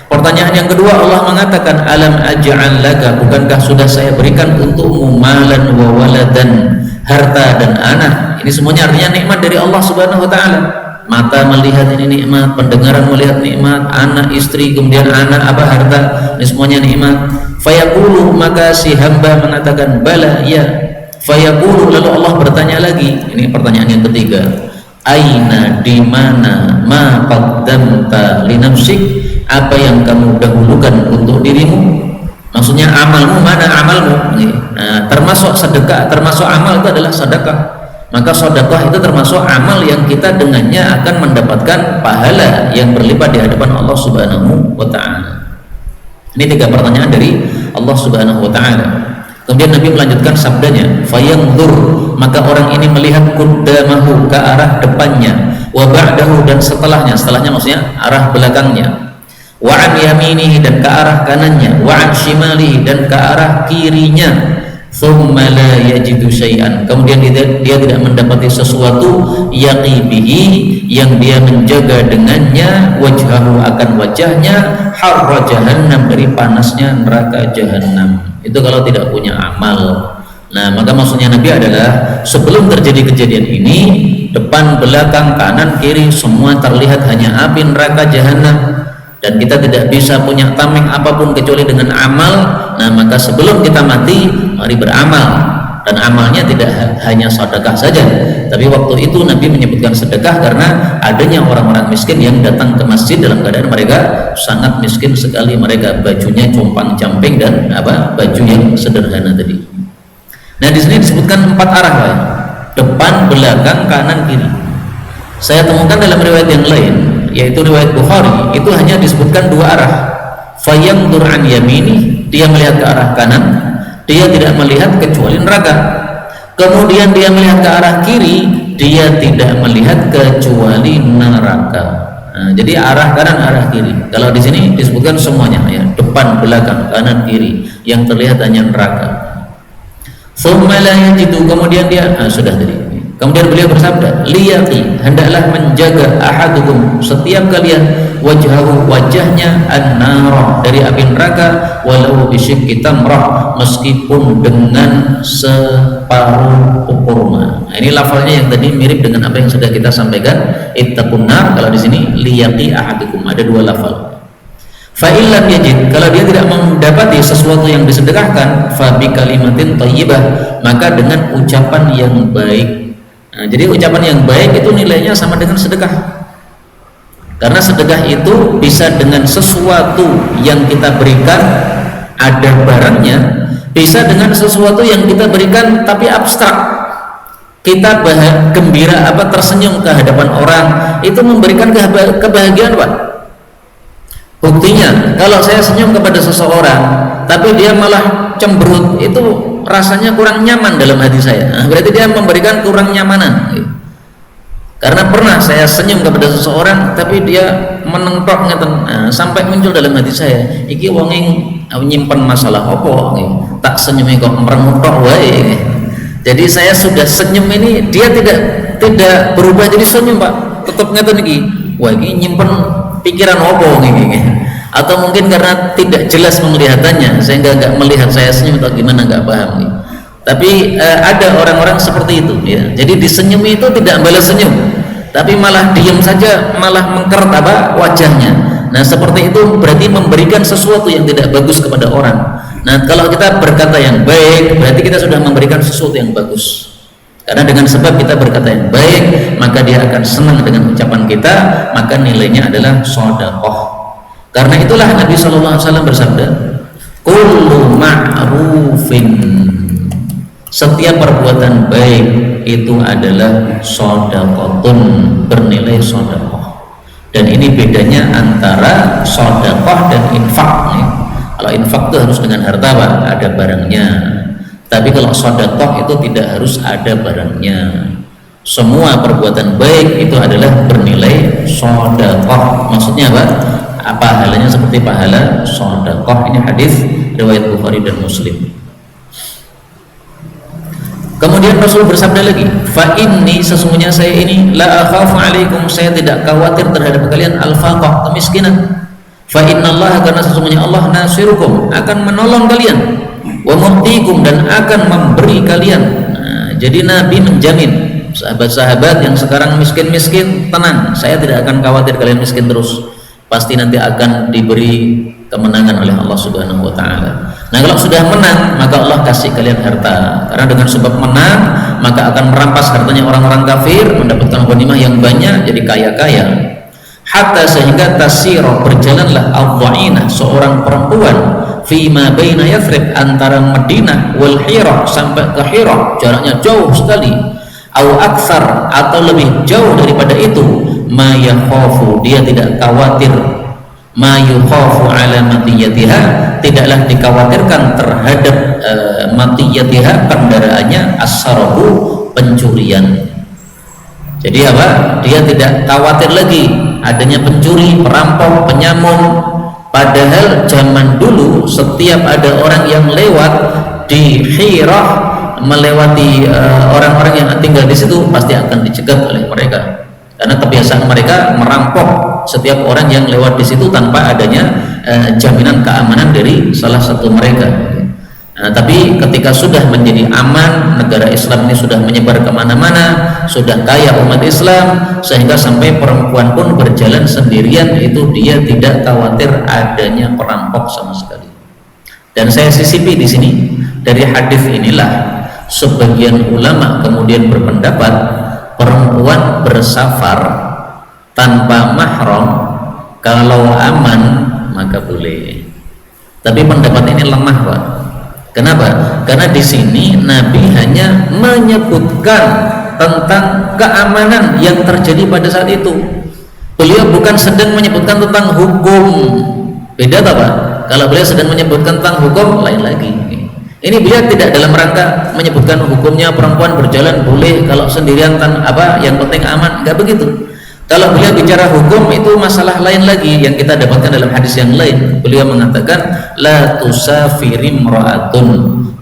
Pertanyaan yang kedua, Allah mengatakan, alam aj'al laka, bukankah sudah saya berikan untukmu malan wa waladan, harta dan anak? Ini semuanya artinya nikmat dari Allah Subhanahu wa taala. Mata melihat, ini nikmat; pendengaran melihat, nikmat; anak, istri, kemudian anak apa, harta, ini semuanya nikmat. Fayaqulu, maka si hamba mengatakan, bala, ya. Fayaqulu, lalu Allah bertanya lagi. Ini pertanyaan yang ketiga, aina, di mana, ma qaddamta li nafsik, apa yang kamu dahulukan untuk dirimu? Maksudnya amalmu, mana amalmu? Nah, termasuk sedekah, termasuk amal itu adalah sedekah. Maka sedekah itu termasuk amal yang kita dengannya akan mendapatkan pahala yang berlipat di hadapan Allah Subhanahu wa taala. Ini 3 pertanyaan dari Allah Subhanahu wa taala. Kemudian Nabi melanjutkan sabdanya, fayanzur, maka orang ini melihat qaddamahu, ke arah depannya, wa ba'dahu, dan setelahnya maksudnya arah belakangnya, wa an yaminihi, dan ke arah kanannya, wa an shimalihi, dan ke arah kirinya, thumma la yajidu syai'an, kemudian dia tidak mendapati sesuatu, yaqi bihi, yang dia menjaga dengannya, wajhahu, akan wajahnya, harra jahannam, dari panasnya neraka jahannam. Itu kalau tidak punya amal. Nah, maka maksudnya Nabi adalah sebelum terjadi kejadian ini, depan, belakang, kanan, kiri, semua terlihat hanya api neraka jahannam, dan kita tidak bisa punya tameng apapun kecuali dengan amal. Nah, maka sebelum kita mati, mari beramal. Dan amalnya tidak hanya sedekah saja, tapi waktu itu Nabi menyebutkan sedekah karena adanya orang-orang miskin yang datang ke masjid dalam keadaan mereka sangat miskin sekali, mereka bajunya compang-camping dan baju yang sederhana tadi. Nah, di sini disebutkan 4 arah, Pak. Depan, belakang, kanan, kiri. Saya temukan dalam riwayat yang lain, yaitu riwayat Bukhari, itu hanya disebutkan 2 arah. Fayanzur an yamini, dia melihat ke arah kanan, dia tidak melihat kecuali neraka. Kemudian dia melihat ke arah kiri, dia tidak melihat kecuali neraka. Nah, jadi arah kanan, arah kiri. Kalau di sini disebutkan semuanya, ya, depan, belakang, kanan, kiri, yang terlihat hanya neraka. Tsumma la yajidu, kemudian dia sudah tadi. Kemudian beliau bersabda, liyaqi, hendaklah menjaga ahadukum, setiap kalian, wajhahu, wajahnya, an-nar, dari api neraka, walau bisyikki tamrah, meskipun dengan separuh kurma. Nah, ini lafalnya yang tadi mirip dengan apa yang sudah kita sampaikan, ittaqun nar. Kalau di sini liyaqi ahadukum, ada 2 lafal. Fa illam yajid, kalau dia tidak mendapati sesuatu yang disedekahkan, fa bi kalimatin thayyibah, maka dengan ucapan yang baik. Nah, jadi ucapan yang baik itu nilainya sama dengan sedekah, karena sedekah itu bisa dengan sesuatu yang kita berikan, ada barangnya, bisa dengan sesuatu yang kita berikan tapi abstrak, kita gembira, tersenyum ke hadapan orang, itu memberikan kebahagiaan, Pak. Buktinya, kalau saya senyum kepada seseorang tapi dia malah cemberut, itu rasanya kurang nyaman dalam hati saya. Nah, berarti dia memberikan kurang nyamanan. Karena pernah saya senyum kepada seseorang tapi dia menengtok ngeten, sampai muncul dalam hati saya, iki wong nyimpen masalah apa, tak senyum kok merengutok wae. Jadi saya sudah senyum ini, dia tidak berubah jadi senyum, Pak. Tetap ngeten iki. Wah, iki nyimpen pikiran apa ini, atau mungkin karena tidak jelas penglihatannya sehingga nggak melihat saya senyum atau gimana, nggak paham nih. Tapi ada orang-orang seperti itu, ya. Jadi disenyumi itu tidak balas senyum, tapi malah diam saja, malah mengkeret wajahnya. Nah, seperti itu berarti memberikan sesuatu yang tidak bagus kepada orang. Nah, kalau kita berkata yang baik, berarti kita sudah memberikan sesuatu yang bagus. Karena dengan sebab kita berkata yang baik, maka dia akan senang dengan ucapan kita, maka nilainya adalah sedekah. Karena itulah Nabi SAW bersabda, kullu ma'rufin, setiap perbuatan baik itu adalah sedekahun, bernilai sedekah. Dan ini bedanya antara sedekah dan infak nih. Kalau infak itu harus dengan harta, Pak, ada barangnya. Tapi kalau sedekah itu tidak harus ada barangnya. Semua perbuatan baik itu adalah bernilai sedekah. Maksudnya apa? Pahalanya seperti pahala sedekah. Ini hadis riwayat Bukhari dan Muslim. Kemudian Rasul bersabda lagi, fa inni, sesungguhnya saya ini la akhafu alaikum, saya tidak khawatir terhadap kalian al-faqah, kemiskinan. Fa innallaha, karena sesungguhnya Allah nasirukum, akan menolong kalian, wa mu'tikum, dan akan memberi kalian. Nah, jadi Nabi menjamin sahabat-sahabat yang sekarang miskin-miskin, tenang, saya tidak akan khawatir kalian miskin terus, pasti nanti akan diberi kemenangan oleh Allah Subhanahu wa taala. Nah, kalau sudah menang, maka Allah kasih kalian harta. Karena dengan sebab menang, maka akan merampas hartanya orang-orang kafir, mendapatkan ghanimah yang banyak, jadi kaya-kaya. Hatta, sehingga tasiro, berjalanlah al-dha'inah, seorang perempuan, fima baina Yathrib, antara Madinah wal Hirah, sampai ke Hirah, jaraknya jauh sekali. Au aktsar, atau lebih jauh daripada itu. Ma yakhafu, dia tidak khawatir, ma yukhafu ala matiyatiha, tidaklah dikhawatirkan terhadap matiyatiha, kendaraannya, as-sarabu, pencurian. Jadi apa? Dia tidak khawatir lagi adanya pencuri, perampok, penyamun. Padahal zaman dulu setiap ada orang yang lewat di Hirah, melewati orang-orang yang tinggal di situ, pasti akan dicegat oleh mereka. Karena kebiasaan mereka merampok setiap orang yang lewat di situ tanpa adanya jaminan keamanan dari salah satu mereka. Nah, tapi ketika sudah menjadi aman, negara Islam ini sudah menyebar kemana-mana, sudah kaya umat Islam, sehingga sampai perempuan pun berjalan sendirian, itu dia tidak khawatir adanya perampok sama sekali. Dan saya sisipi di sini dari hadis inilah sebagian ulama kemudian berpendapat perempuan bersafar tanpa mahram kalau aman maka boleh. Tapi pendapat ini lemah, Pak. Kenapa? Karena di sini Nabi hanya menyebutkan tentang keamanan yang terjadi pada saat itu. Beliau bukan sedang menyebutkan tentang hukum. Beda tak, Pak? Kalau beliau sedang menyebutkan tentang hukum, lain lagi. Ini beliau tidak dalam rangka menyebutkan hukumnya perempuan berjalan boleh kalau sendirian yang penting aman, enggak begitu. Kalau beliau bicara hukum itu masalah lain lagi yang kita dapatkan dalam hadis yang lain. Beliau mengatakan la tusafiri imra'atun,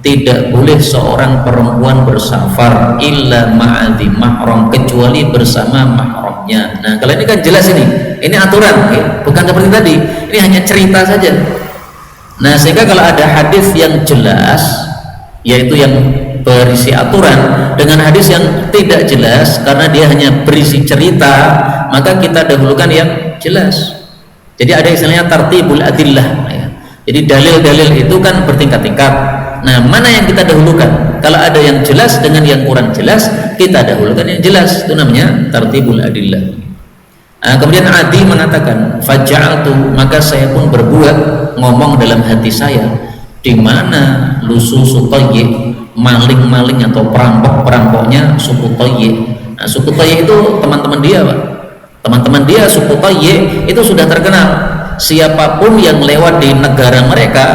tidak boleh seorang perempuan bersafar illa ma'adhi mahram, kecuali bersama mahramnya. Nah, kalau ini kan jelas ini aturan, bukan seperti tadi. Ini hanya cerita saja. Nah, sehingga kalau ada hadis yang jelas, yaitu yang berisi aturan, dengan hadis yang tidak jelas karena dia hanya berisi cerita, maka kita dahulukan yang jelas. Jadi ada istilahnya tartibul adillah, ya. Jadi dalil-dalil itu kan bertingkat-tingkat. Nah, mana yang kita dahulukan? Kalau ada yang jelas dengan yang kurang jelas, kita dahulukan yang jelas. Itu namanya tartibul adillah. Nah, kemudian Adi mengatakan, faja'altu, maka saya pun berbuat, ngomong dalam hati saya, di mana lusu Tayy, maling-maling atau perampok-perampoknya suku Tayy. Nah, suku Tayy itu teman-teman dia, Pak. Teman-teman dia suku Tayy itu sudah terkenal. Siapapun yang lewat di negara mereka,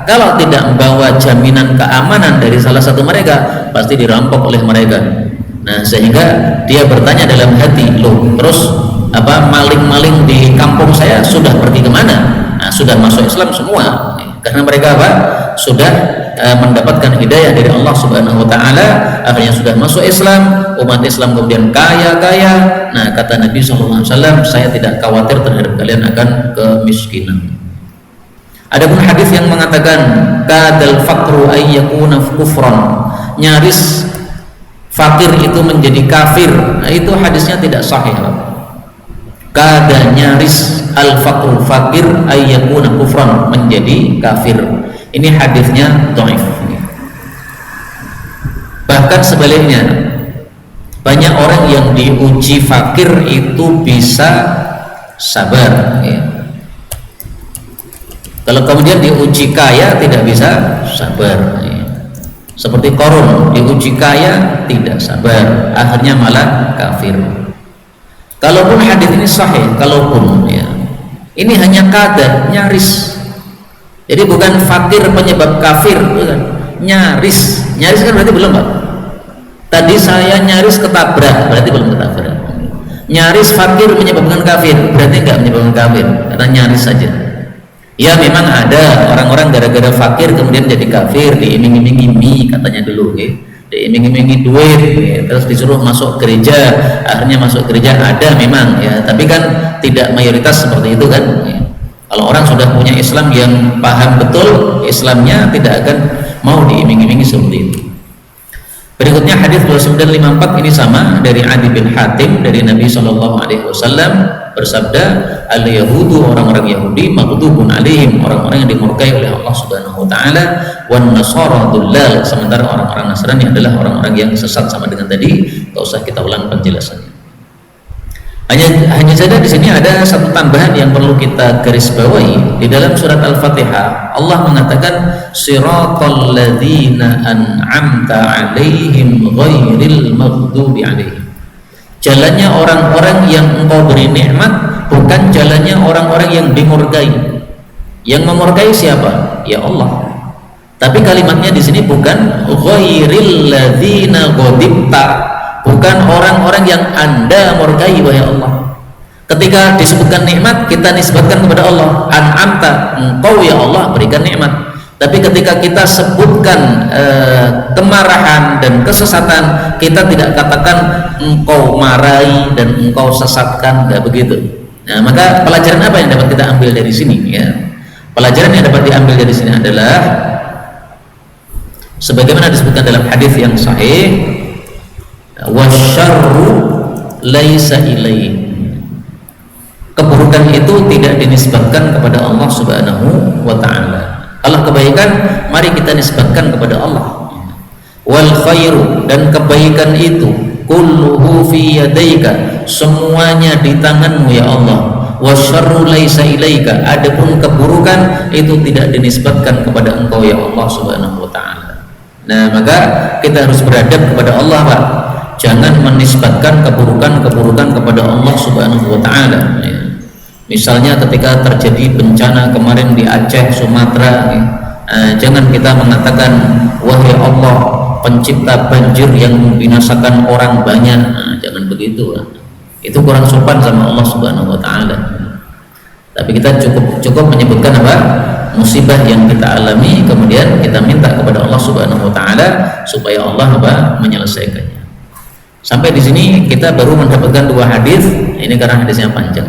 kalau tidak membawa jaminan keamanan dari salah satu mereka, pasti dirampok oleh mereka. Nah, sehingga dia bertanya dalam hati, loh, terus maling-maling di kampung saya sudah pergi kemana? Nah, sudah masuk Islam semua, karena mereka sudah mendapatkan hidayah dari Allah Subhanahu wa taala, akhirnya sudah masuk Islam, umat Islam kemudian kaya-kaya. Nah, kata Nabi SAW, saya tidak khawatir terhadap kalian akan kemiskinan. Adapun hadis yang mengatakan kadal faqru ayyakuna kufran, nyaris fakir itu menjadi kafir, nah, itu hadisnya tidak sahih. Kada nyaris al-faqru, fakir, ayyakuna kufran, menjadi kafir. Ini hadisnya dhaif. Bahkan sebaliknya, Banyak orang yang diuji fakir itu bisa sabar ya. Kalau kemudian diuji kaya tidak bisa sabar ya. Seperti Qarun diuji kaya tidak sabar, akhirnya malah kafir. Kalaupun hadis ini sahih, kalaupun ya, ini hanya kadar, nyaris. Jadi bukan fakir penyebab kafir, bukan. Nyaris kan berarti belum, Pak. Tadi saya nyaris ketabrak, berarti belum ketabrak. Nyaris fakir menyebabkan kafir, berarti enggak menyebabkan kafir, karena nyaris saja. Ya memang ada orang-orang gara-gara fakir kemudian jadi kafir, diiming-imingi mie katanya dulu, ya. Diiming-imingi duit, ya. Terus disuruh masuk gereja, akhirnya masuk gereja, ada memang ya, tapi kan tidak mayoritas seperti itu kan. Ya. Kalau orang sudah punya Islam yang paham betul Islamnya, tidak akan mau diiming-imingi seperti itu. Berikutnya hadis 2954 ini sama dari Adi bin Hatim dari Nabi SAW bersabda, al-yahudu, orang-orang Yahudi, maghdubun alaihim, orang-orang yang dimurkai oleh Allah Subhanahu wa taala, wan nasara dullal, sementara orang-orang Nasrani adalah orang-orang yang sesat. Sama dengan tadi, enggak usah kita ulang penjelasannya. Hanya saja di sini ada satu tambahan yang perlu kita garis bawahi. Di dalam surat Al-Fatihah Allah mengatakan siratal ladzina an'amta 'alaihim ghairil maghdubi 'alaihim. Jalannya orang-orang yang engkau beri nikmat, bukan jalannya orang-orang yang dimurkai. Yang memurkai siapa? Ya Allah. Tapi kalimatnya di sini bukan ghairil ladzina ghadibta, bukan orang-orang yang Anda murkai wahai Allah. Ketika disebutkan nikmat, kita nisbatkan kepada Allah, an'amta, engkau ya Allah berikan nikmat. Tapi ketika kita sebutkan kemarahan dan kesesatan, kita tidak katakan engkau marahi dan engkau sesatkan, enggak begitu. Nah, maka pelajaran apa yang dapat kita ambil dari sini ya? Pelajaran yang dapat diambil dari sini adalah sebagaimana disebutkan dalam hadis yang sahih, wasyarru laisa ilaih, keburukan itu tidak dinisbatkan kepada Allah Subhanahu wa ta'ala. Kalau kebaikan mari kita nisbatkan kepada Allah. Wal khairu, dan kebaikan itu kulluhu fi yadaika, semuanya di tanganmu ya Allah. Wasyarru laisa ilaika, adapun keburukan itu tidak dinisbatkan kepada engkau ya Allah Subhanahu wa ta'ala. Nah, maka kita harus beradab kepada Allah, Pak. Jangan menisbatkan keburukan-keburukan kepada Allah Subhanahu wa ta'ala ya. Misalnya ketika terjadi bencana kemarin di Aceh, Sumatera ya, jangan kita mengatakan wahai Allah pencipta banjir yang membinasakan orang banyak, jangan begitu ya. Itu kurang sopan sama Allah Subhanahu wa ta'ala. Tapi kita cukup menyebutkan apa? Musibah yang kita alami, kemudian kita minta kepada Allah Subhanahu wa ta'ala supaya Allah apa? Menyelesaikannya. Sampai di sini kita baru mendapatkan dua hadis. Ini karena hadisnya panjang.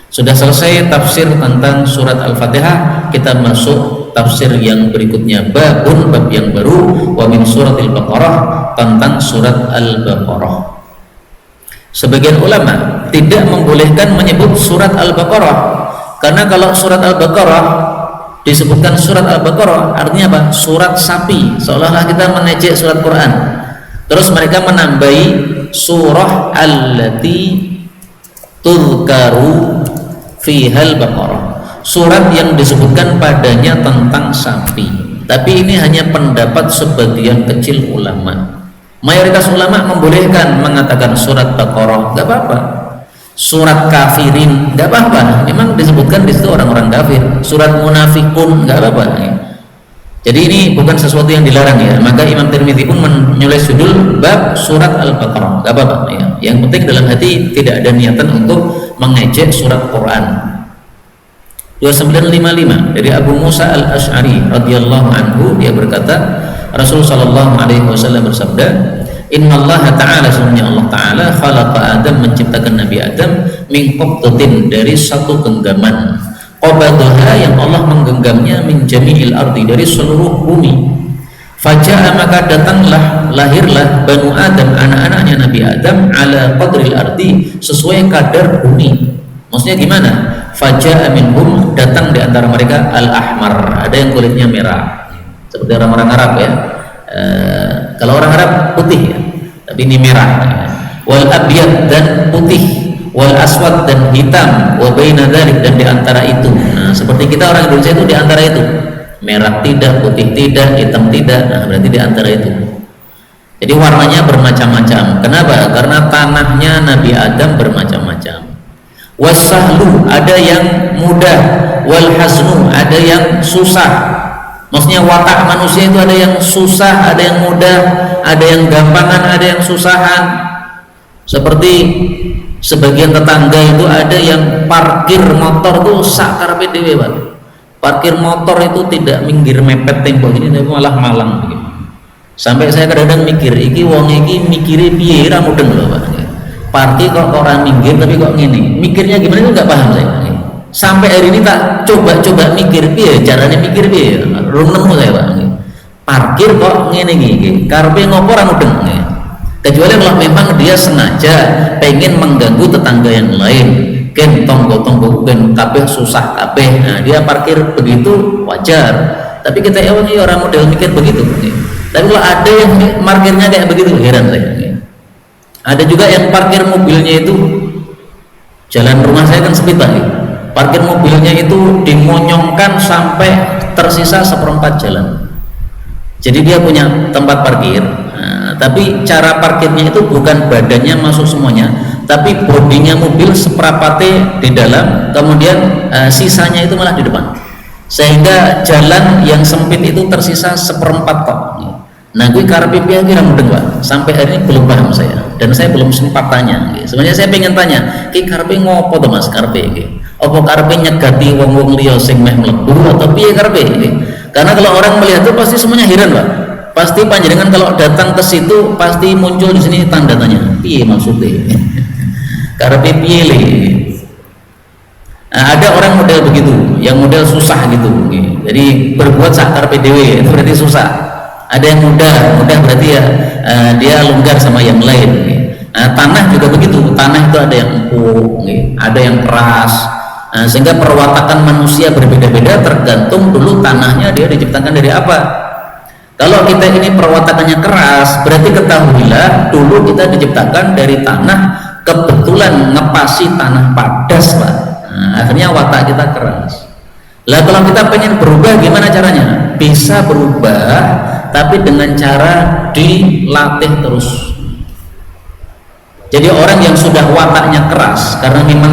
Sudah selesai tafsir tentang surat Al-Fatihah, kita masuk tafsir yang berikutnya, bab yang baru, wa min suratil Baqarah, tentang surat Al-Baqarah. Sebagian ulama tidak membolehkan menyebut surat Al-Baqarah, karena kalau surat Al-Baqarah disebutkan surat Al-Baqarah artinya apa? Surat sapi, seolah-olah kita mengejek surat Quran. Terus mereka menambahi surah allati tuzkaru fihal Baqarah, surat yang disebutkan padanya tentang sapi. Tapi ini hanya pendapat sebagian kecil ulama. Mayoritas ulama membolehkan mengatakan surat Baqarah, nggak apa-apa. Surat kafirin, nggak apa-apa. Memang disebutkan di situ orang-orang kafir. Surat munafikun, nggak apa-apa. Jadi ini bukan sesuatu yang dilarang ya. Maka Imam Tirmidzi pun menulis judul bab surat Al-Baqarah, nggak apa-apa ya. Yang penting dalam hati tidak ada niatan untuk mengejek surat Quran. 2955 dari Abu Musa Al-Asy'ari radhiyallahu anhu, dia berkata Rasulullah sallallahu alaihi wasallam bersabda, innallaha ta'ala, sebenarnya Allah ta'ala khalaqa Adam, menciptakan Nabi Adam min qabdatin, dari satu genggaman, qabadaha, yang Allah menggenggamnya, min jami'il ardi, dari seluruh bumi. Faja'a, maka datanglah, lahirlah Banu Adam, anak-anaknya Nabi Adam, ala qadril ardi, sesuai kadar bumi. Maksudnya gimana? Faja'a minhum, datang di antara mereka al-ahmar, ada yang kulitnya merah seperti orang-orang Arab ya. Kalau orang Arab putih ya. tapi ini merah. Wal abyad dan putih, wal aswad dan hitam, wa baina dzalik dan di antara itu. Nah, seperti kita orang Indonesia itu di antara itu. Merah tidak, putih tidak, hitam tidak. Nah, berarti di antara itu. Jadi warnanya bermacam-macam. Kenapa? Karena tanahnya Nabi Adam bermacam-macam. Wasahlu, ada yang mudah, wal haznu, ada yang susah. Maksudnya watak manusia itu ada yang susah, ada yang mudah, ada yang gampangan, ada yang susahan. Seperti sebagian tetangga itu ada yang parkir motor tuh sak karepe dhewe, Pak. Parkir motor itu tidak minggir mepet tembok ini, tapi malah malang begitu. Sampai saya kadang-kadang mikir, iki wong iki mikire piye ra mudeng lho, Pak. Parkir kok orang minggir tapi kok ngene. Mikirnya gimana itu nggak paham saya. Sampai hari ini tak coba mikir piye, caranya mikir piye. Belum nemu saya, Pak. Parkir kok ngene iki. Karepe ngopo ra mudeng. Kecuali kalau memang dia sengaja pengen mengganggu tetangga yang lain, ken tonggo-tonggo ken kabeh susah kabeh. Nah, dia parkir begitu wajar. Tapi kita ini orang model mikir begitu. Tapi kalau ada yang parkirnya kayak begitu, heran saya. Ada juga yang parkir mobilnya itu, jalan rumah saya kan sempit banget. Parkir mobilnya itu dimonyongkan sampai tersisa seperempat jalan. Jadi dia punya tempat parkir. Tapi cara parkirnya itu bukan badannya masuk semuanya, tapi bodinya mobil seperapatnya di dalam, kemudian sisanya itu malah di depan, sehingga jalan yang sempit itu tersisa seperempat kok. Nah, gue karepe piye kira mudeng, Pak. Sampai hari ini belum paham saya, dan saya belum sempat tanya. Sebenarnya saya pengen tanya, ki karepe ngopo to Mas karepe iki? Apa karepe nyegati wong-wong liya sing meh mlebu atau piye karepe? Karena kalau orang melihat itu pasti semuanya heran, Pak. Pasti panjenengan kalau datang ke situ pasti muncul di sini tanda tanya, piye maksudnya? Karepe piye le? Nah, ada orang model begitu, yang model susah gitu. Jadi berbuat sak karepe dhewe itu berarti susah. Ada yang mudah berarti ya dia longgar sama yang lain. Nah, tanah juga begitu. Tanah itu ada yang empuk, ada yang keras. Nah, sehingga perwatakan manusia berbeda-beda tergantung dulu tanahnya dia diciptakan dari apa. Kalau kita ini perwatakannya keras, berarti ketahuilah dulu kita diciptakan dari tanah kebetulan ngepasi tanah padas, Pak. Nah, akhirnya watak kita keras. Lah kalau kita pengen berubah gimana caranya? Bisa berubah, tapi dengan cara dilatih terus. Jadi orang yang sudah wataknya keras karena memang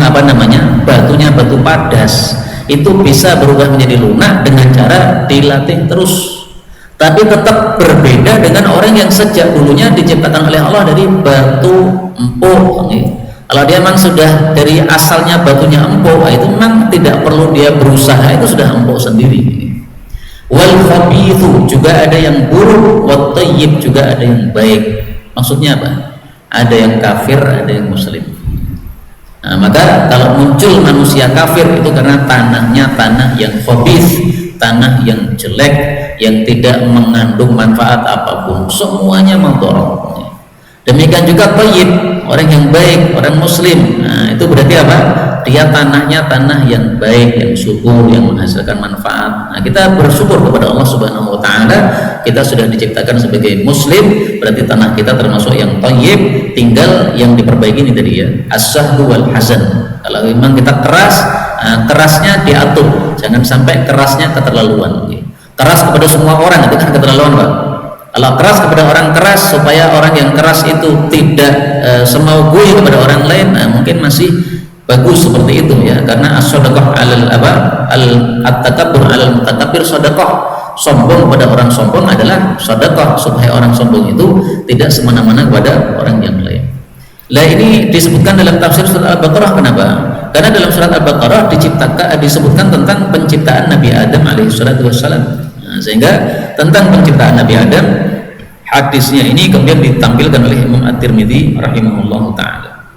batunya batu padas, itu bisa berubah menjadi lunak dengan cara dilatih terus. Tapi tetap berbeda dengan orang yang sejak dulunya diciptakan oleh Allah dari batu empuk. Kalau dia memang sudah dari asalnya batunya empuk, itu memang tidak perlu dia berusaha, itu sudah empuk sendiri. Wal khabithu, juga ada yang buruk, wat thayyib, juga ada yang baik. Maksudnya apa? Ada yang kafir, ada yang muslim. Nah, maka kalau muncul manusia kafir itu karena tanahnya tanah yang khabith, tanah yang jelek, yang tidak mengandung manfaat apapun, semuanya mudharat. Demikian juga thayyib, orang yang baik, orang muslim. Nah, itu berarti apa? Dia tanahnya tanah yang baik, yang subur, yang menghasilkan manfaat. Nah, kita bersyukur kepada Allah Subhanahu wa taala, kita sudah diciptakan sebagai muslim, berarti tanah kita termasuk yang thayyib, tinggal yang diperbaiki ini tadi ya, as-sahlu wal hazan. Kalau memang kita keras, kerasnya diatur, jangan sampai kerasnya keterlaluan. Keras kepada semua orang itu kan keterlaluan, Pak. Kalau keras kepada orang keras, supaya orang yang keras itu tidak semau gue kepada orang lain, nah, mungkin masih bagus seperti itu ya, karena as-shadaqah at-takabbur 'alal mutakabbir shadaqah. Sombong kepada orang sombong adalah sedekah, supaya orang sombong itu tidak semena-mena kepada orang yang lain. Lah ini disebutkan dalam tafsir surat Al-Baqarah. Kenapa? Karena dalam surat Al-Baqarah disebutkan tentang penciptaan Nabi Adam alaihissalatu wassalam. Nah, sehingga tentang penciptaan Nabi Adam, hadisnya ini kemudian ditampilkan oleh Imam At-Tirmidzi rahimahullahu taala.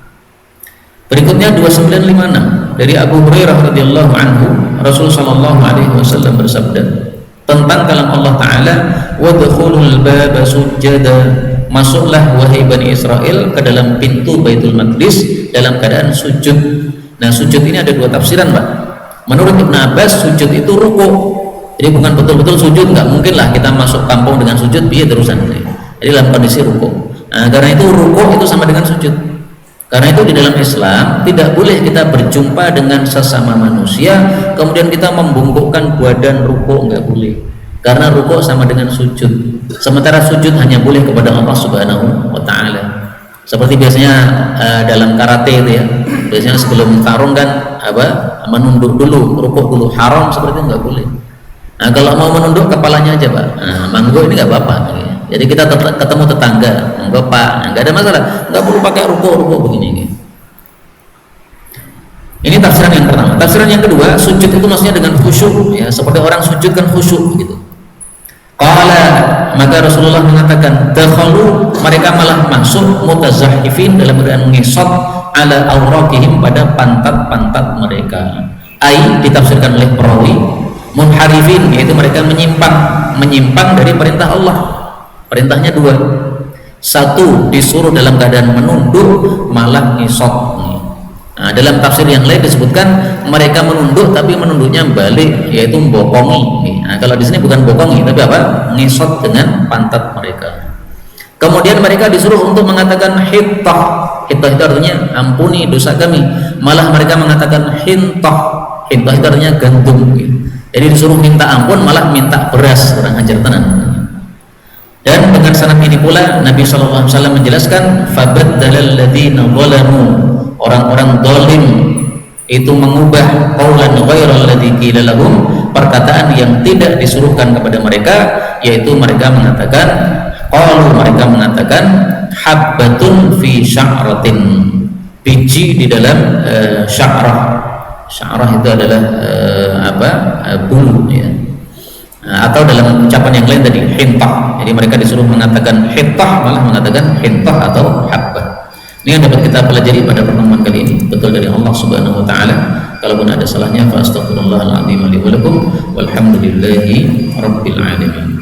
Berikutnya 2956 dari Abu Hurairah radhiyallahu anhu, Rasul sallallahu alaihi wasallam bersabda tentang kalam Allah taala, wadkhulul baba sujada, masuklah wahai Bani Israel ke dalam pintu Baitul Maqdis dalam keadaan sujud. Nah, sujud ini ada dua tafsiran, Pak. Menurut Ibn Abbas, sujud itu ruku'. Jadi bukan betul-betul sujud, nggak mungkin lah kita masuk kampung dengan sujud, biar terusan. Jadi dalam kondisi ruku'. Karena itu rukuk itu sama dengan sujud. Karena itu di dalam Islam tidak boleh kita berjumpa dengan sesama manusia kemudian kita membungkukkan badan rukuk, nggak boleh. Karena rukuk sama dengan sujud. Sementara sujud hanya boleh kepada Allah Subhanahu wa taala. Seperti biasanya dalam karate itu ya. Biasanya sebelum tarung kan menunduk dulu, rukuk dulu. Haram seperti itu nggak boleh. Nah, kalau mau menunduk kepalanya aja, Pak. Manggo ini nggak apa-apa. Jadi kita ketemu tetangga, manggo Pak, nggak ada masalah. Nggak perlu pakai rukuk begini. Ini tafsiran yang pertama. Tafsiran yang kedua, sujud itu maksudnya dengan khusyuk, ya, seperti orang sujud kan khusyuk gitu. Qala, maka Rasulullah mengatakan, dakhalu, mereka malah masuk mutazahifin dalam keadaan ngisot ala awraqihim pada pantat-pantat mereka. Ai ditafsirkan oleh perawi munharifin, yaitu mereka menyimpang dari perintah Allah. Perintahnya dua. Satu, disuruh dalam keadaan menunduk malah ngisot. Nah, dalam tafsir yang lain disebutkan mereka menunduk tapi menunduknya balik, yaitu bokongi. Nah, kalau di sini bukan bokongi tapi apa? Ngisot dengan pantat mereka. Kemudian mereka disuruh untuk mengatakan hittah. Hittah itu artinya ampuni dosa kami. Malah mereka mengatakan hintah. Hintah itu artinya gandum. Jadi disuruh minta ampun malah minta beras, orang ajar tenan. Dan dengan sanad ini pula Nabi SAW menjelaskan fabaddalal ladzina zalamu, orang-orang zalim itu mengubah qaulan ghairal ladzi qila lahum, perkataan yang tidak disuruhkan kepada mereka, yaitu mereka mengatakan mereka mengatakan habbatun fi sya'ratin, biji di dalam sya'rah. Sya'rah itu adalah bulu ya. Atau dalam ucapan yang lain tadi hintah. Jadi mereka disuruh mengatakan hintah malah mengatakan hintah atau habbah. Ini yang dapat kita pelajari pada pertemuan kali ini. Betul dari Allah Subhanahu wa taala. Kalaupun ada salahnya fa astaghfirullahal azim li wa lakum walhamdulillahi rabbil alamin.